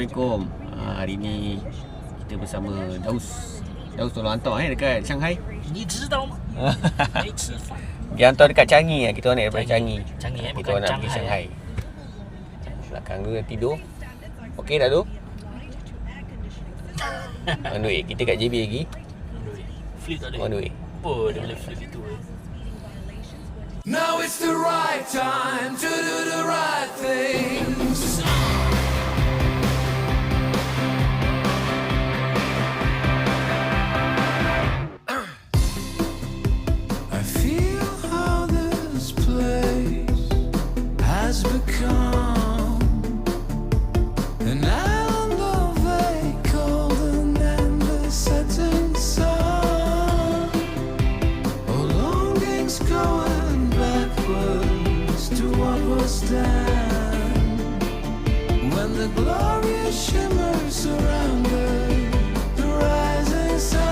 Assalamualaikum. Hari ni kita bersama Daus. Daus tolong hantar dekat Shanghai. 你知道吗？没吃饭。 Dia hantar dekat Changi. Kita orang nak daripada Changi. Changi, Kita bukan orang nak pergi Shanghai. Shanghai. Belakang tu dah tidur. Okey dah tu? On the way. Kita kat JB lagi. Flip tak On the boleh. way. Apa dia boleh flip itu? Now it's the right time to do the right things. I feel how this place has become an island of a cold and endless setting sun. Oh, longings going backwards to what was then, when the glorious shimmer surrounded the rising sun.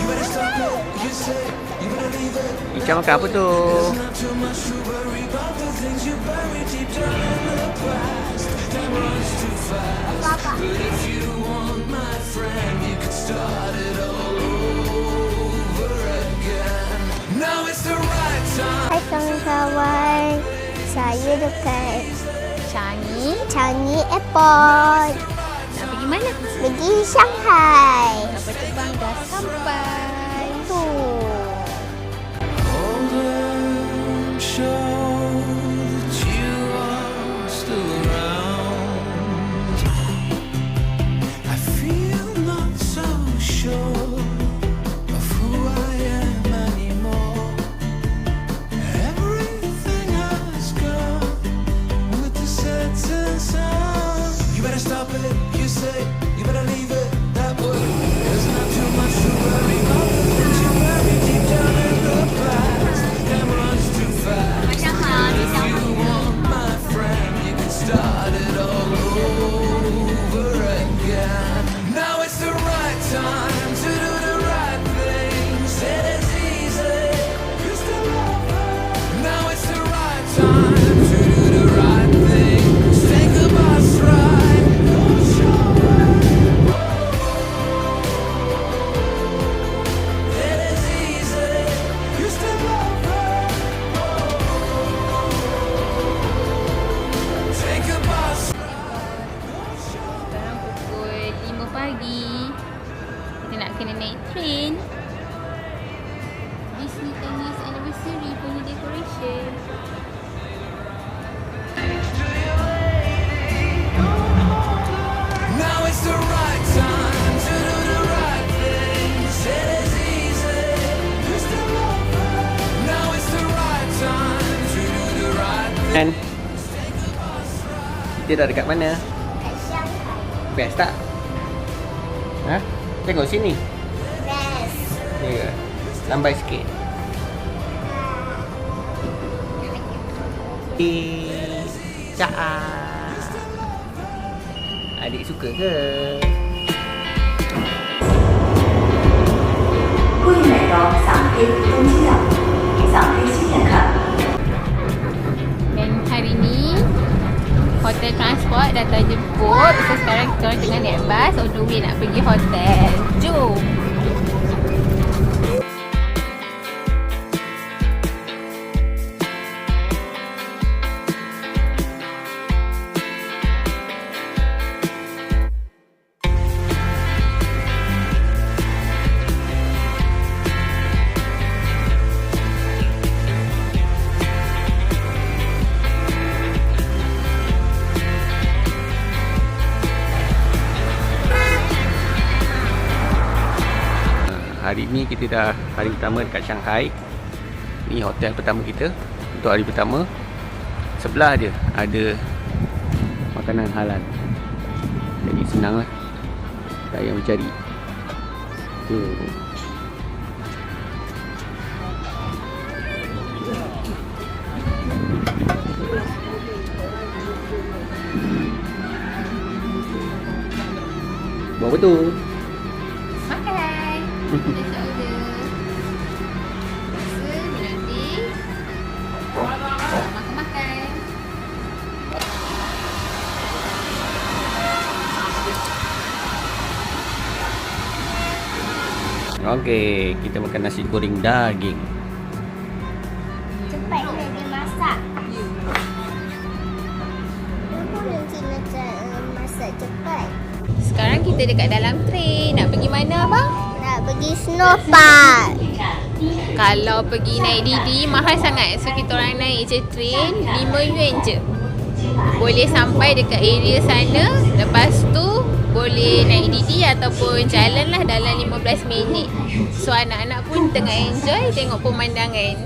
You better stop it, you say, you better leave it. Ikan makan apa tu? There's not too much to worry about the things you bury deep down in the past. Time runs too fast. But if you want, my friend, you could start it all over again. Now it's the right time. Hai kawan-kawan, saya dekat Changi Airport. Nak pergi mana? Pergi Shanghai. Kapal terbang dah sampai. Tu. Hold on, show that you are still around. I feel not so sure of who I am anymore. Everything has gone with the setting sun. You better stop it, you say, you better leave it that way. There's not too much to worry about the things you bury deep down in the past. Time runs too fast. If you want, my friend, you can start it all over again. Now it's the right time to do the right things. It is easy. You still love her. Now it's the right time to do the right things. Take the bus ride. Go shopping. It is easy. You still love her. Take a bus. Sekarang pukul 5 pagi. Kita nak kena naik train. Disney 10 years anniversary punya decoration. Now it's the right time to do the right things. It is easy. You still love her. Now it's the right time to do the right things. Dan kita dah dekat mana? Kat Shanghai. Best tak? Ha? Tengok sini. Best. Ya ke? Lambai sikit. Caa. Adik suka ke? 欢迎来到响天中心站，响天新年看。 Dan hari ni hotel transport datang jemput. So sekarang kita orang tengah naik bas on the way nak pergi hotel. Jom. Hari ni kita dah hari pertama dekat Shanghai. Ni hotel pertama kita untuk hari pertama. Sebelah dia ada makanan halal. Jadi senanglah. Tak payah mencari. Buat apa tu? Makan. Kita order. Rasa nanti makan-makan. Okey, kita makan nasi goreng daging. Cepat nak dia masak. Masak cepat. Sekarang kita dekat dalam train. Nak pergi mana abang? Nak pergi snow park. Kalau pergi naik Didi mahal sangat. So kita orang naik je train 5 yuan je. Boleh sampai dekat area sana. Lepas tu boleh naik Didi ataupun jalan lah dalam 15 minit. So anak-anak pun tengah enjoy tengok pemandangan.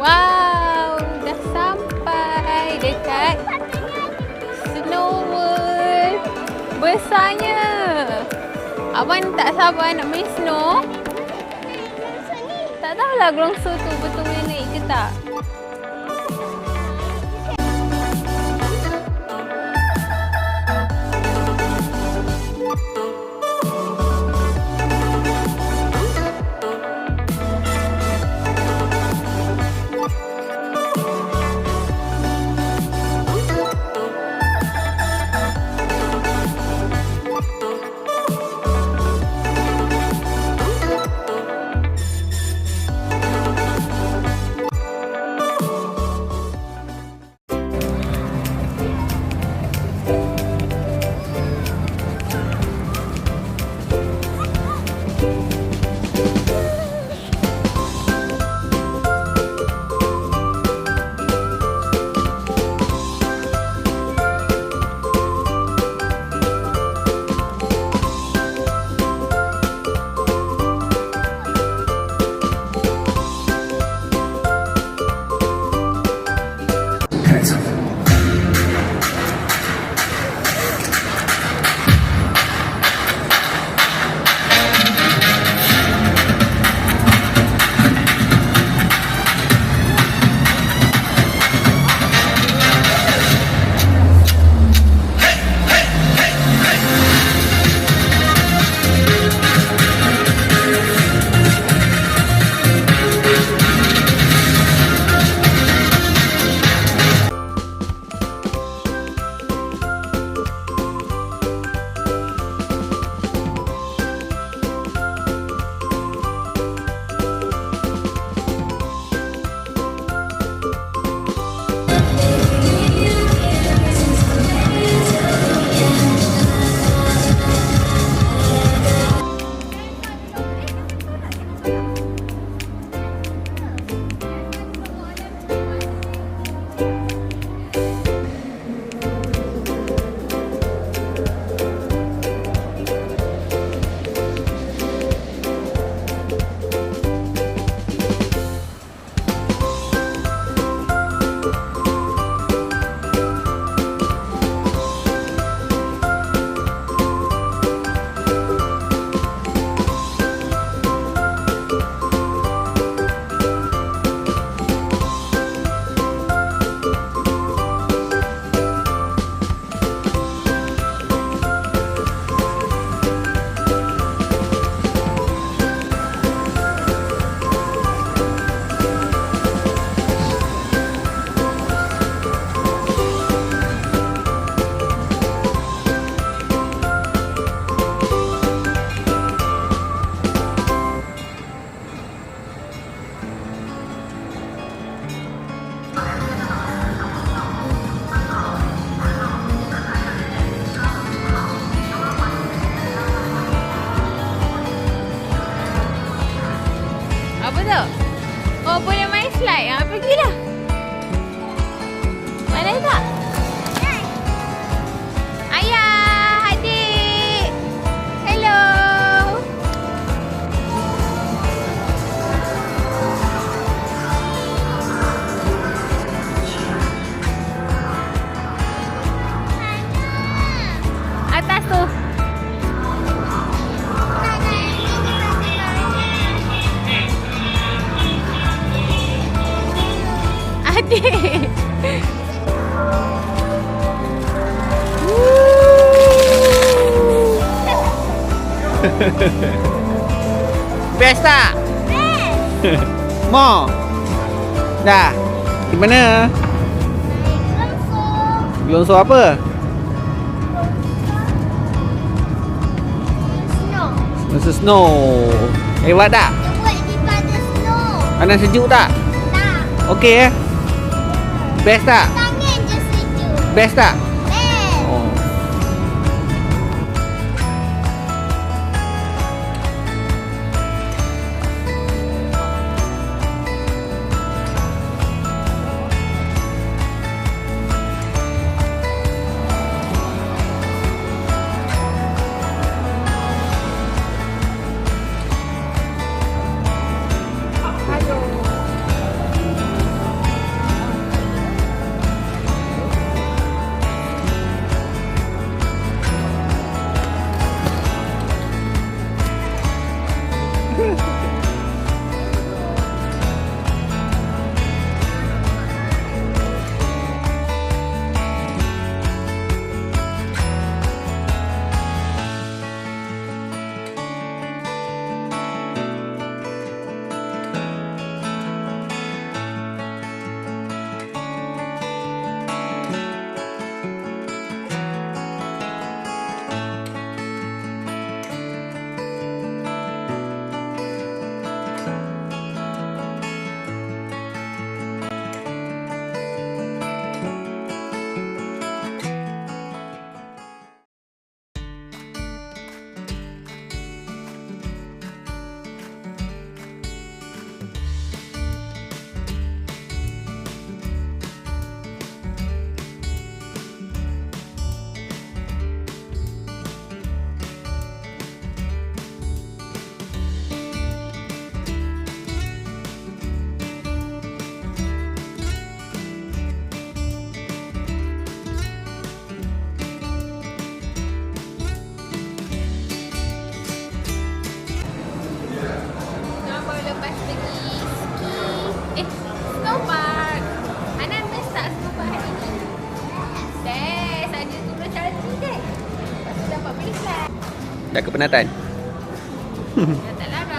Wow, dah sampai dekat Snow World. Besarnya. Abang tak sabar nak main snow. Tak tahulah gelongso tu betul boleh naik ke tak. Oh, boleh main slide. Pergilah. Mana tak? Ayah, adik. Hello. Atas tu. Adik. Best tak? Best. More. Dah. Di mana? Langsung. Gelongso apa? Snow. Masa snow. Hebat tak? Dia buat di pada snow. Panas sejuk tak? Tak. Okey Best tak? Tangan je sejuk. Best tak? Best. Oh. Dah kepenatan? Dah tak lama